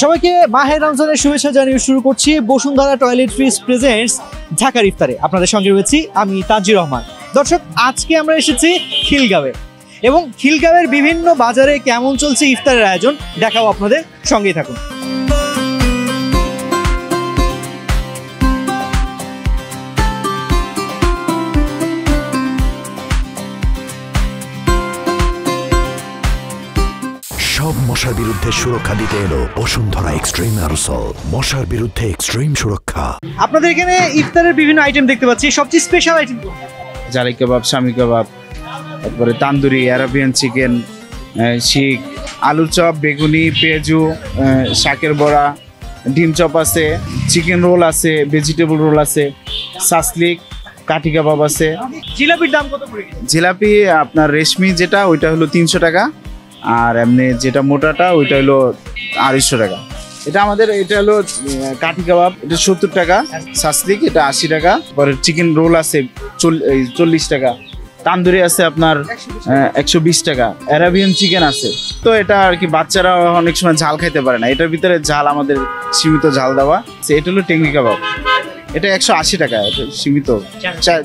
সবাইকে মাহে রমজানের শুভেচ্ছা জানিয়ে শুরু করছি বসুন্ধরা টয়লেট্রিজ প্রেজেন্টস ঢাকার ইফতারে। আপনাদের সঙ্গে রয়েছি আমি তানজির রহমান। দর্শক, আজকে আমরা এসেছি খিলগাঁওয়ে এবং খিলগাঁওয়ের বিভিন্ন বাজারে কেমন চলছে ইফতারের আয়োজন দেখাও আপনাদের, সঙ্গেই থাকুন। সব মশার বিরুদ্ধে সুরক্ষা দিতে এলো বসুন্ধরা এক্সট্রিম অ্যারোসল, মশার বিরুদ্ধে এক্সট্রিম সুরক্ষা। আপনাদের এখানে ইফতারের বিভিন্ন আইটেম দেখতে পাচ্ছি, সবচেয়ে স্পেশাল আইটেম জালি কাবাব, শামি কাবাব, তারপরে তান্দুরি, আরাবিয়ান চিকেন, শিক, আলুর চপ, বেগুনি, পেঁয়াজু, শাকের বড়া, ডিম চপ আছে, চিকেন রোল আছে, ভেজিটেবল রোল আছে, সাসলিক, কাঠি কাবাব আছে। জিলাপির দাম কত পড়ে গেছে? জিলাপি আপনার রেশমি যেটা ওইটা হলো 300 টাকা, আর এমনি যেটা মোটাটা ওইটা হলো 250 টাকা। এটা হলো কাঠি কাবাব, এটা 70 টাকা, সাসলিক এটা 80 টাকা, পরে চিকেন রোল আছে 40 টাকা, তান্দুরি আছে আপনার 120 টাকা, আরাবিয়ান চিকেন আছে। তো এটা আর কি বাচ্চারা অনেক সময় ঝাল খাইতে পারে না, এটার ভিতরে ঝাল আমাদের সীমিত ঝাল দেওয়া। এটা হলো টেঙ্গি কাবাব, এটা 180 টাকা, এটা সীমিত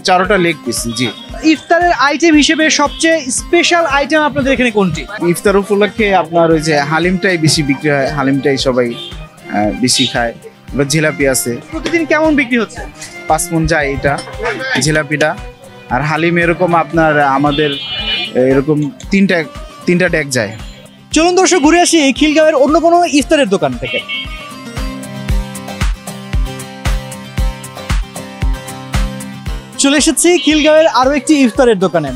4টা লেগ পিস। জি, ইফতারের আইটেম হিসেবে সবচেয়ে স্পেশাল আইটেম আপনাদের এখানে কোনটি? ইফতার উপলক্ষে আপনার ওই যে হালিমটাই বেশি বিক্রি হয়, হালিমটাই সবাই বেশি খায়। এবার জিলাপি আছে, প্রতিদিন কেমন বিক্রি হচ্ছে? 5 মণ যায় এটা জিলাপিটা। আর হালিম এরকম আপনার আমাদের এরকম তিনটা ডেক যায়। চলুন দর্শক, ঘুরে আসি এই খিলগাঁওয়ের অন্য কোনো ইফতারের দোকান থেকে। চলে এসেছি খিলগাঁওয়ের আরো একটি ইফতারের দোকানে।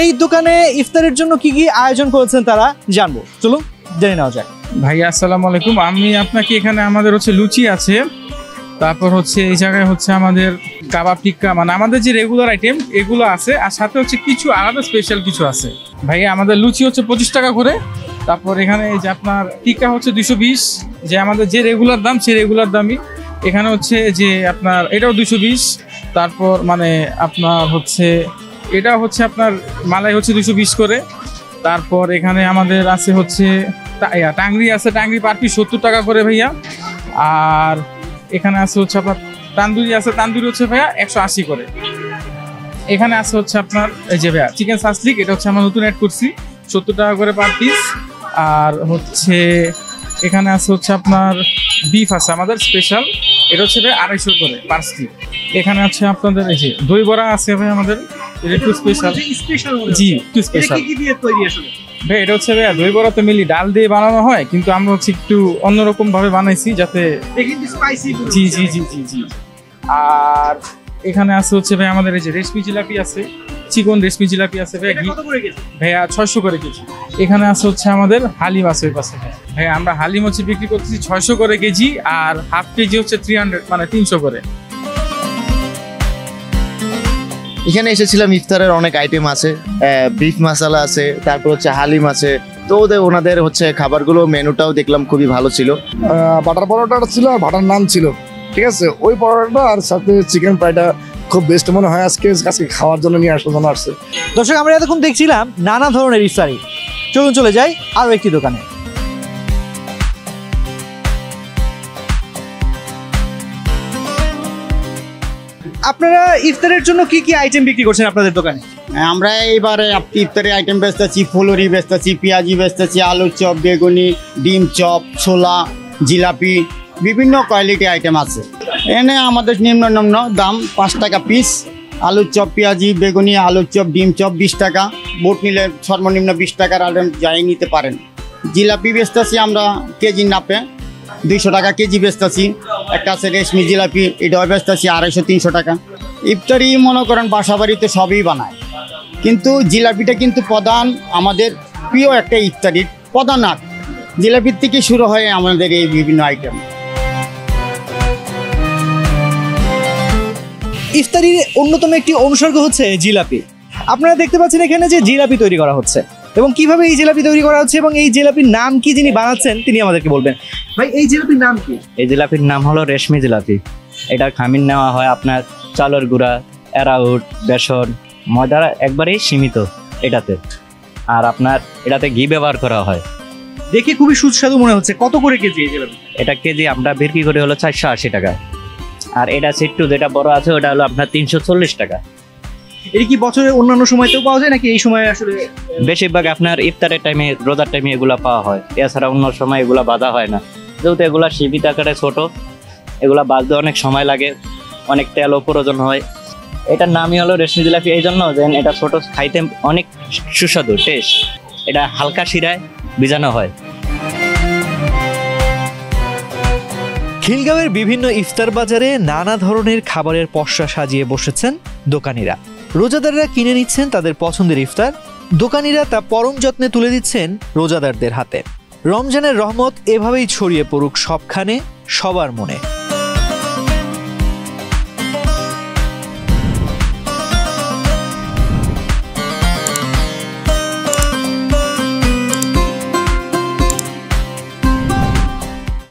এই দোকানে ইফতারের জন্য কি কি আয়োজন করেছেন তারা জানবো, চলুন জেনে নেওয়া যাক। ভাইয়া আসসালামু আলাইকুম। আমি আপনাকে এখানে আমাদের হচ্ছে লুচি আছে, তারপর হচ্ছে এই জায়গায় হচ্ছে আমাদের কাবাব টিক্কা, মানে আমাদের যে রেগুলার আইটেম এগুলো আছে, আর সাথে হচ্ছে কিছু আলাদা স্পেশাল কিছু আছে। ভাইয়া আমাদের লুচি হচ্ছে 25 টাকা করে, তারপর এখানে এই যে আপনার টিক্কা হচ্ছে 220, যে আমাদের যে রেগুলার দাম সেই রেগুলার দামই। এখানে হচ্ছে যে আপনার এটাও 220, তারপর মানে আপনার হচ্ছে এটা হচ্ছে আপনার মালাই হচ্ছে 220 করে। তারপর এখানে আমাদের আছে হচ্ছে টাংরি আছে, টাংরি পার পিস 70 টাকা করে ভাইয়া। আর এখানে আছে হচ্ছে আপনার তান্দুরি আছে, তান্দুরি হচ্ছে ভাইয়া 180 করে। এখানে আছে হচ্ছে আপনার এই যে ভাইয়া চিকেন সাসলিক, এটা হচ্ছে আমরা নতুন অ্যাড করছি, 70 টাকা করে পার পিস। আর হচ্ছে এখানে আছে হচ্ছে আপনার বিফ আছে আমাদের স্পেশাল, এটা হচ্ছে ভাই 250 করে পার স্টিক। এখানে আছে আপনাদের এই যে দই বড়া আছে ভাই আমাদের, এটা একটু স্পেশাল। জি, একটু স্পেশাল। কি দিয়ে তৈরি আসলে? ভাই এটা হচ্ছে ভাইয়া দই বড়া তো মেনলি ডাল দিয়ে বানানো হয়, কিন্তু আমরা হচ্ছে একটু অন্যরকম ভাবে বানাইছি যাতে। জি জি জি জি জি। আর এখানে আছে হচ্ছে ভাই আমাদের এই যে রেশমি জিলাপি আছে, চিকন রেশমি জিলাপি আছে ভাইয়া 600 করে কেজি। এখানে আছে হচ্ছে আমাদের হালিম আছে ওই পাশে ভাইয়া, আমরা হালিম হচ্ছে বিক্রি করতেছি 600 করে কেজি, আর হাফ কেজি হচ্ছে 300 মানে 300 করে। এখানে এসেছিলাম, ইফতারের অনেক আইটেম আছে, বিফ মশলা আছে, তারপর হচ্ছে হালিম আছে। তো ওনাদের হচ্ছে খাবারগুলো মেনুটাও দেখলাম খুবই ভালো ছিল। বাটার পরোটাটা ছিল আর বাটার নান ছিল, ঠিক আছে। ওই পরোটাটা আর সাথে চিকেন ফ্রাইটা খুব বেস্ট মনে হয় আজকে খাওয়ার জন্য নিয়ে আসার জন্য আসছে। দর্শক, আমরা এতক্ষণ দেখছিলাম নানা ধরনের ইফতারি। চলুন চলে যাই আরো একটি দোকানে। আপনারা ইফতারের জন্য কি কি আইটেম বিক্রি করছেন আপনাদের দোকানে? আমরা এবারে ইফতারের আইটেম বেচতেছি, ফুলুরি বেচতেছি, পেঁয়াজি বেচতেছি, আলুর চপ, বেগুনি, ডিম চপ, ছোলা, জিলাপি, বিভিন্ন কোয়ালিটি আইটেম আছে। এনে আমাদের নিম্ন দাম 5 টাকা পিস। আলুর চপ, পেঁয়াজি, বেগুনি, আলুর চপ, ডিম চপ 20 টাকা, বোট নিলে সর্বনিম্ন 20 টাকার আইটেম যাই নিতে পারেন। জিলাপি বেচতেছি আমরা কেজি নাপে 200 টাকা কেজি বেচতেছি। একটা আছে রেশমি জিলাপি, এটাও বেচতেছি 250-300 টাকা। ইফতারি মনে করেন বাসা বাড়িতে সবই বানায়, কিন্তু জিলাপিটা কিন্তু প্রধান, আমাদের প্রিয় একটা ইফতারির প্রধান আট। জিলাপির থেকে শুরু হয় আমাদের এই বিভিন্ন আইটেম। ইফতারির অন্যতম একটি অনুসর্গ হচ্ছে জিলাপি। আপনারা দেখতে পাচ্ছেন এখানে যে জিলাপি তৈরি করা হচ্ছে, এবং কিভাবে এই জিলাপি তৈরি করা হচ্ছে এবং এই জিলাপির নাম কি যিনি বানাচ্ছেন তিনি আমাদেরকে বলবেন। ভাই, এই জিলাপির নাম কি? এই জিলাপির নাম হলো রেশমি জিলাপি। এটা খামির নেওয়া হয় আপনার চালের গুঁড়া, অ্যারাউট, বেসন, ময়দা একবারেই সীমিত এটাতে। আর আপনার এটাতে ঘি ব্যবহার করা হয়। দেখে খুবই সুস্বাদু মনে হচ্ছে। কত করে কেজি এই জিলাপি? এটা কেজি আমরা বিক্রি করি হলো 480 টাকা। আর এটা সিট্টু যেটা বড় আছে ওটা হলো আপনার 340 টাকা। এটা কি বছরের অন্যান্য সময়তেও পাওয়া যায় নাকি এই সময় আসলে? বেশিরভাগ আপনার ইফতারের টাইমে, রোজার টাইমে এগুলা পাওয়া হয়, এছাড়া অন্য সময় এগুলা বাঁধা হয় না, যেহেতু এগুলা সীমিত আকারে ছোট, এগুলা বাঁধতে অনেক সময় লাগে, অনেক তেলও প্রয়োজন হয়। এটার নামই হলো রেশমি জিলাপি এই জন্য যে এটা ছোট, খাইতে অনেক সুস্বাদু টেস্ট। এটা হালকা শিরায় ভিজানো হয়। খিলগাঁওয়ের বিভিন্ন ইফতার বাজারে নানা ধরনের খাবারের পসরা সাজিয়ে বসেছেন দোকানিরা। রোজাদাররা কিনে নিচ্ছেন তাদের পছন্দের ইফতার, দোকানিরা তা পরম যত্নে তুলে দিচ্ছেন রোজাদারদের হাতে। রমজানের রহমত এভাবেই ছড়িয়ে পড়ুক সবখানে, সবার মনে।